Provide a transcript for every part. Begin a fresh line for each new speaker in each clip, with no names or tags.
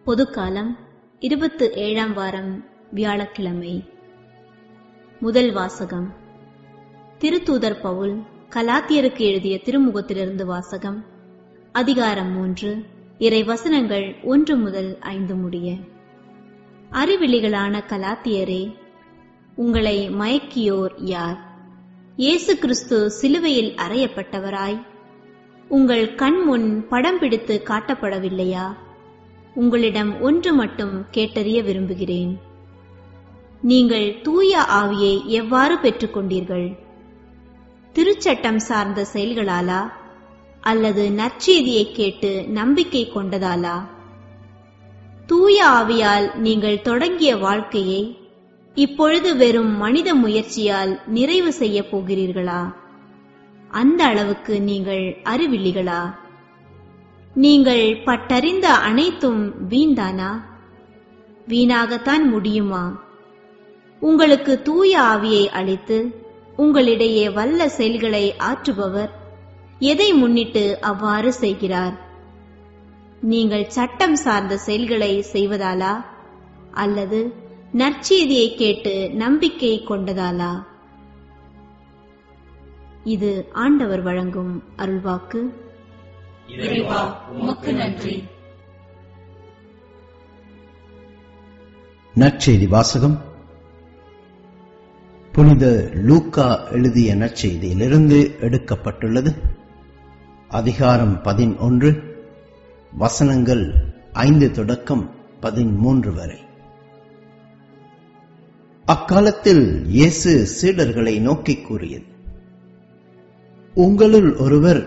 பொதுக்காலம் 27ஆம் வாரம் வியாழக்கிழமை. முதல் வாசகம். திருத்தூதர் பவுல் கலாத்தியருக்கு எழுதிய திருமுகத்திலிருந்து வாசகம். அதிகாரம் 3, இறை வசனங்கள் 1 முதல் 5 முடிய. அறிவிலிகளான கலாத்தியரே, உங்களை மயக்கியோர் யார்? இயேசு கிறிஸ்து சிலுவையில் அறையப்பட்டவராய் உங்கள் கண் முன் படம் பிடித்து காட்டப்படவில்லையா? உங்களிடம் ஒன்று மட்டும் கேட்டறிய விரும்புகிறேன். நீங்கள் தூய ஆவியை எவ்வாறு பெற்றுக்கொண்டீர்கள்? திருச்சட்டம் சார்ந்த செயல்களாலா அல்லது நற்செய்தியை கேட்டு நம்பிக்கை கொண்டதாலா? தூய ஆவியால் நீங்கள் தொடங்கிய வாழ்க்கையை இப்பொழுது வெறும் மனித முயற்சியால் நிறைவு செய்ய போகிறீர்களா? அந்த அளவுக்கு நீங்கள் அறிவில்லிகளா? நீங்கள் பட்டறிந்த அனைத்தும் வீண்தானா? வீணாகத்தான் முடியுமா? உங்களுக்கு தூய ஆவியை அளித்து உங்களிடையே வல்ல செயல்களை ஆற்றுபவர் எதை முன்னிட்டு அவ்வாறு செய்கிறார்? நீங்கள் சட்டம் சார்ந்த செயல்களை செய்வதாலா அல்லது நற்செய்தியை கேட்டு நம்பிக்கை கொண்டதாலா? இது ஆண்டவர் வழங்கும் அருள்வாக்கு.
இறைவா, உமக்கு நன்றி.
நற்செய்தி வாசகம். புனித லூக்கா எழுதிய நற்செய்தியிலிருந்து எடுக்கப்பட்டுள்ளது. அதிகாரம் 11, வசனங்கள் 5 தொடக்கம் 13 வரை. அக்காலத்தில் இயேசு சீடர்களை நோக்கி கூறியது: உங்களுள் ஒருவர்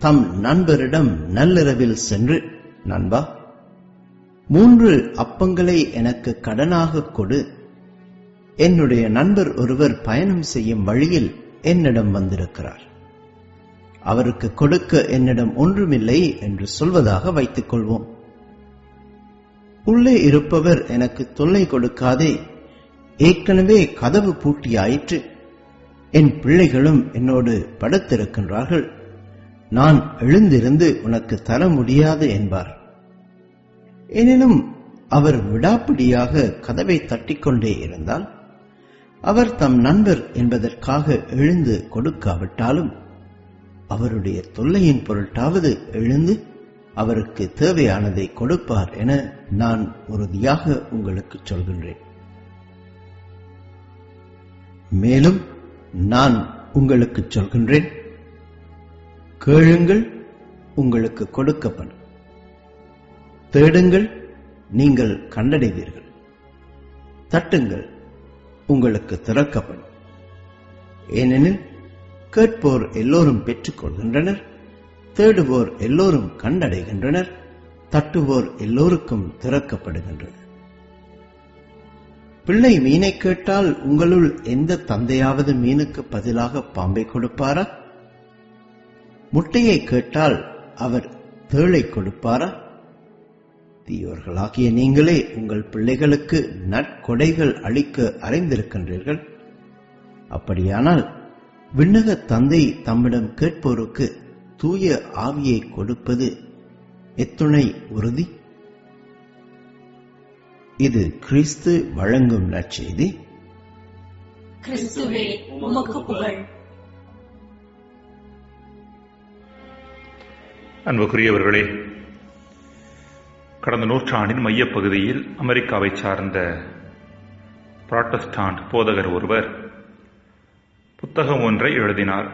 தம் நண்பரிடம் நள்ளிரவில் சென்று, நண்பா, 3 அப்பங்களை எனக்கு கடனாக கொடு, என்னுடைய நண்பர் ஒருவர் பயணம் செய்யும் வழியில் என்னிடம் வந்திருக்கிறார், அவருக்கு கொடுக்க என்னிடம் ஒன்றுமில்லை என்று சொல்வதாக வைத்துக் கொள்வோம். உள்ளே இருப்பவர் எனக்கு தொல்லை கொடுக்காதே, ஏற்கனவே கதவு பூட்டியாயிற்று, என் பிள்ளைகளும் என்னோடு படுத்திருக்கின்றார்கள், நான் எழுந்திருந்து உனக்கு தர முடியாது என்பார். எனினும் அவர் விடாப்பிடியாக கதவை தட்டிக்கொண்டே இருந்தால், அவர் தம் நண்பர் என்பதற்காக எழுந்து கொடுக்காவிட்டாலும் அவருடைய தொல்லையின் பொருட்டாவது எழுந்து அவருக்கு தேவையானதை கொடுப்பார் என நான் உறுதியாக உங்களுக்கு சொல்கின்றேன். மேலும் நான் உங்களுக்கு சொல்கின்றேன், கேளுங்கள், உங்களுக்கு கொடுக்கப்படும், தேடுங்கள், நீங்கள் கண்டடைவீர்கள், தட்டுங்கள், உங்களுக்கு திறக்கப்படும். ஏனெனில் கேட்போர் எல்லோரும் பெற்றுக் கொள்கின்றனர், தேடுவோர் எல்லோரும் கண்டடைகின்றனர், தட்டுவோர் எல்லோருக்கும் திறக்கப்படுகின்றனர். பிள்ளை மீனை கேட்டால் உங்களுள் எந்த தந்தையாவது மீனுக்கு பதிலாக பாம்பை கொடுப்பாரா? முட்டையை கேட்டால் அவர் தேளை கொடுப்பாரா? தீயோர்களாகிய நீங்களே உங்கள் பிள்ளைகளுக்கு நற்கொடைகள் அளிக்க அறிந்திருக்கின்றீர்கள். அப்படியானால் விண்ணக தந்தை தம்மிடம் கேட்போருக்கு தூய ஆவியை கொடுப்பது எத்துணை உறுதி. இது கிறிஸ்து வழங்கும் நற்செய்தி.
கிறிஸ்துவே, உமக்கு புகழ்.
அன்புக்குரியவர்களே, கடந்த நூற்றாண்டின் மையப்பகுதியில் அமெரிக்காவை சார்ந்த புராட்டஸ்டாண்ட் போதகர் ஒருவர் புத்தகம் ஒன்றை எழுதினார்.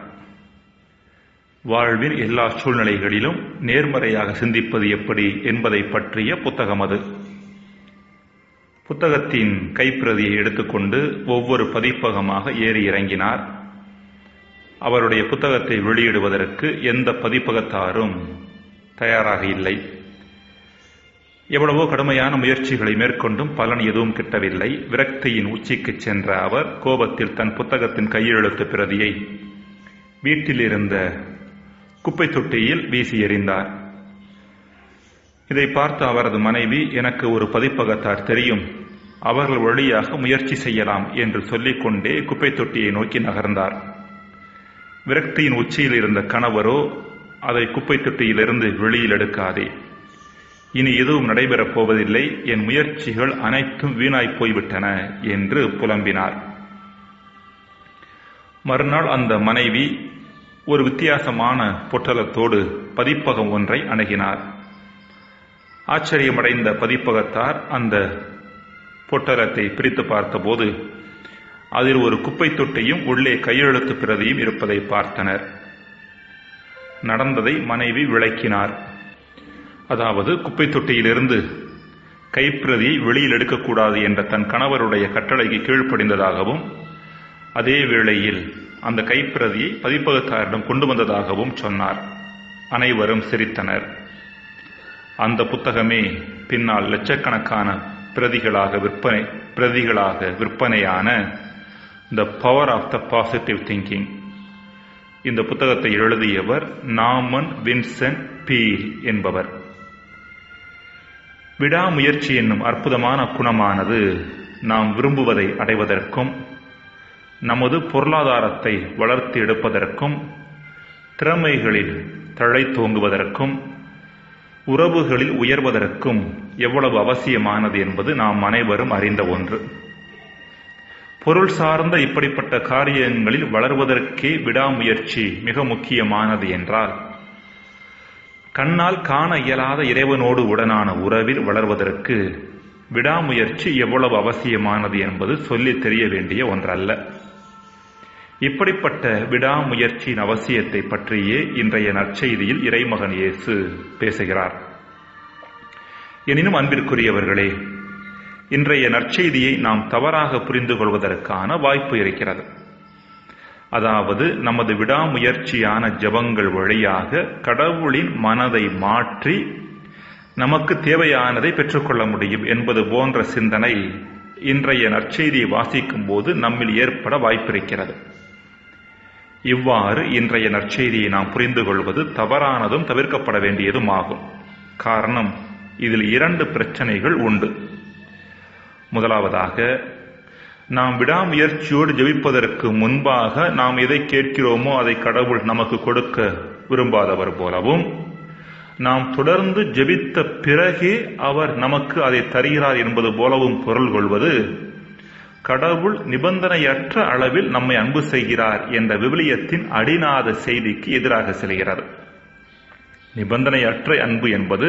வாழ்வின் எல்லா சூழ்நிலைகளிலும் நேர்மறையாக சிந்திப்பது எப்படி என்பதை பற்றிய புத்தகம் அது. புத்தகத்தின் கைப்பிரதியை எடுத்துக்கொண்டு ஒவ்வொரு பதிப்பகமாக ஏறி இறங்கினார். அவருடைய புத்தகத்தை வெளியிடுவதற்கு எந்த பதிப்பகத்தாரும் தயாராக இல்லை. எவ்வளவோ கடுமையான முயற்சிகளை மேற்கொண்டும் பலன் எதுவும் கிட்டவில்லை. விரக்தியின் உச்சிக்கு சென்ற அவர் கோபத்தில் தன் புத்தகத்தின் கையெழுத்து பிரதியை வீட்டில் இருந்த குப்பை தொட்டியில் வீசி எறிந்தார். இதை பார்த்த அவரது மனைவி, எனக்கு ஒரு பதிப்பகத்தார் தெரியும், அவர்கள் வழியாக முயற்சி செய்யலாம் என்று சொல்லிக்கொண்டே குப்பை தொட்டியை நோக்கி நகர்ந்தார். விரக்தியின் உச்சியில் இருந்த கணவரோ, அதை குப்பை தொட்டியிலிருந்து வெளியில் எடுக்காதே, இனி எதுவும் நடைபெறப் போவதில்லை, என் முயற்சிகள் அனைத்தும் வீணாய்ப் போய்விட்டன என்று புலம்பினார். மறுநாள் அந்த மனைவி ஒரு வித்தியாசமான பொட்டலத்தோடு பதிப்பகம் ஒன்றை அணுகினார். ஆச்சரியமடைந்த பதிப்பகத்தார் அந்த பொட்டலத்தை பிரித்து பார்த்தபோது அதில் ஒரு குப்பை தொட்டியும் உள்ளே கையெழுத்து பிரதியும் இருப்பதை பார்த்தனர். நடந்ததை மனைவி விளக்கினார். அதாவது குப்பை தொட்டியிலிருந்து கைப்பிரதியை வெளியில் எடுக்கக்கூடாது என்ற தன் கணவருடைய கட்டளைக்கு கீழ்ப்படிந்ததாகவும், அதே வேளையில் அந்த கைப்பிரதியை பதிப்பகத்தாரிடம் கொண்டு வந்ததாகவும் சொன்னார். அனைவரும் சிரித்தனர். அந்த புத்தகமே பின்னால் லட்சக்கணக்கான பிரதிகளாக விற்பனையான the power of the positive thinking. இந்த புத்தகத்தை எழுதியவர் நார்மன் வின்சென்ட் பீல் என்பவர். விடாமுயற்சி என்னும் அற்புதமான குணமானது நாம் விரும்புவதை அடைவதற்கும், நமது பொருளாதாரத்தை வளர்த்து எடுப்பதற்கும், திறமைகளில் தழைத்தோங்குவதற்கும், உறவுகளில் உயர்வதற்கும் எவ்வளவு அவசியமானது என்பது நாம் அனைவரும் அறிந்த ஒன்று. பொருள் சார்ந்த இப்படிப்பட்ட காரியங்களில் வளர்வதற்கே விடாமுயற்சி மிக முக்கியமானது என்றால், கண்ணால் காண இயலாத இறைவனோடு உடனான உறவில் வளர்வதற்கு விடாமுயற்சி எவ்வளவு அவசியமானது என்பது சொல்லி தெரிய வேண்டிய ஒன்றல்ல. இப்படிப்பட்ட விடாமுயற்சியின் அவசியத்தை பற்றியே இன்றைய நற்செய்தியில் இறைமகன் இயேசு பேசுகிறார். எனினும் அன்பிற்குரியவர்களே, இன்றைய நற்செய்தியை நாம் தவறாக புரிந்து கொள்வதற்கான வாய்ப்பு இருக்கிறது. அதாவது, நமது விடாமுயற்சியான ஜெபங்கள் வழியாக கடவுளின் மனதை மாற்றி நமக்கு தேவையானதை பெற்றுக்கொள்ள முடியும் என்பது போன்ற சிந்தனை இன்றைய நற்செய்தியை வாசிக்கும் போது நம்மில் ஏற்பட வாய்ப்பிருக்கிறது. இவ்வாறு இன்றைய நற்செய்தியை நாம் புரிந்து கொள்வது தவறானதும் தவிர்க்கப்பட வேண்டியதும் ஆகும். காரணம், இதில் 2 பிரச்சனைகள் உண்டு. முதலாவதாக, நாம் விடாமுயற்சியோடு ஜெபிப்பதற்கு முன்பாக நாம் எதை கேட்கிறோமோ அதை கடவுள் நமக்கு கொடுக்க விரும்பாதவர் போலவும், நாம் தொடர்ந்து ஜெபித்த பிறகே அவர் நமக்கு அதை தருகிறார் என்பது போலவும் பொருள் கொள்வது கடவுள் நிபந்தனையற்ற அளவில் நம்மை அன்பு செய்கிறார் என்ற விவிலியத்தின் அடிநாத செய்திக்கு எதிராக செல்கிறது. நிபந்தனையற்ற அன்பு என்பது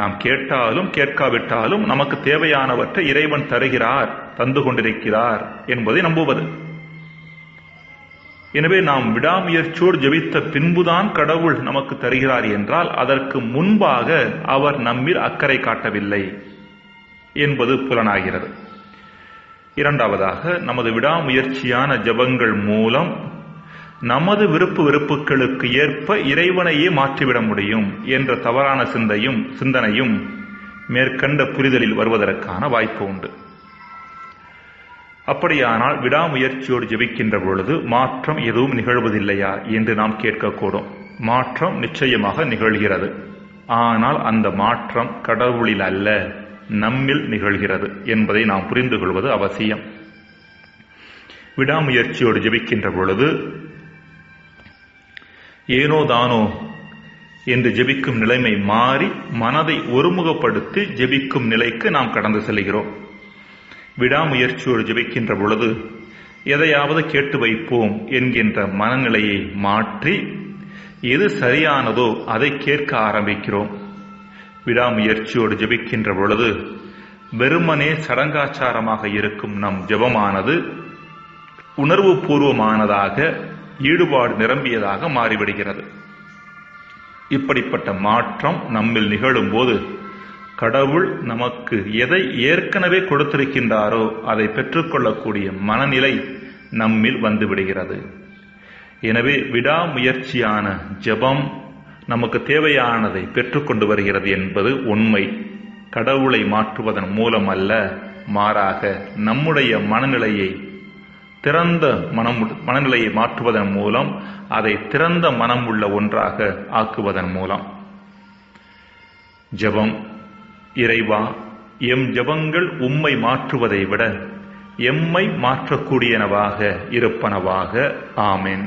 நாம் கேட்டாலும் கேட்காவிட்டாலும் நமக்கு தேவையானவற்றை இறைவன் தருகிறார், தந்து கொண்டிருக்கிறார் என்பதை நம்புவது. எனவே நாம் விடாமுயற்சியோடு ஜெபித்த பின்புதான் கடவுள் நமக்கு தருகிறார் என்றால் அதற்கு முன்பாக அவர் நம்மில் அக்கறை காட்டவில்லை என்பது புலனாகிறது. இரண்டாவதாக, நமது விடாமுயற்சியான ஜெபங்கள் மூலம் நமது விருப்பு வெறுப்புகளுக்கு ஏற்ப இறைவனையே மாற்றிவிட முடியும் என்ற தவறான சிந்தனையும் மேற்கண்ட புரிதலில் வருவதற்கான வாய்ப்பு உண்டு. அப்படியானால் விடாமுயற்சியோடு ஜெபிக்கின்ற பொழுது மாற்றம் எதுவும் நிகழ்வதில்லையா என்று நாம் கேட்கக்கூடும். மாற்றம் நிச்சயமாக நிகழ்கிறது. ஆனால் அந்த மாற்றம் கடவுளில் அல்ல, நம்மில் நிகழ்கிறது என்பதை நாம் புரிந்து கொள்வது அவசியம். விடாமுயற்சியோடு ஜெபிக்கின்ற பொழுது ஏனோ தானோ என்று ஜெபிக்கும் நிலைமை மாறி மனதை ஒருமுகப்படுத்தி ஜெபிக்கும் நிலைக்கு நாம் கடந்து செல்கிறோம். விடாமுயற்சியோடு ஜெபிக்கின்ற பொழுது எதையாவது கேட்டு வைப்போம் என்கின்ற மனநிலையை மாற்றி எது சரியானதோ அதை கேட்க ஆரம்பிக்கிறோம். விடாமுயற்சியோடு ஜெபிக்கின்ற பொழுது வெறுமனே சடங்காச்சாரமாக இருக்கும் நம் ஜெபமானது உணர்வு பூர்வமானதாக, ஈடுபாடு நிரம்பியதாக மாறிவிடுகிறது. இப்படிப்பட்ட மாற்றம் நம்மில் நிகழும் போது கடவுள் நமக்கு எதை ஏற்கனவே கொடுத்திருக்கின்றாரோ அதை பெற்றுக்கொள்ளக்கூடிய மனநிலை நம்மில் வந்துவிடுகிறது. எனவே விடாமுயற்சியான ஜெபம் நமக்கு தேவையானதை பெற்றுக்கொண்டு வருகிறது என்பது உண்மை. கடவுளை மாற்றுவதன் மூலம் அல்ல, மாறாக நம்முடைய மனநிலையை மாற்றுவதன் மூலம், அதை திறந்த மனம் உள்ள ஒன்றாக ஆக்குவதன் மூலம். ஜெபம்: இறைவா, எம் ஜெபங்கள் உம்மை மாற்றுவதை விட எம்மை மாற்றக்கூடியனவாக இருப்பனவாக. ஆமென்.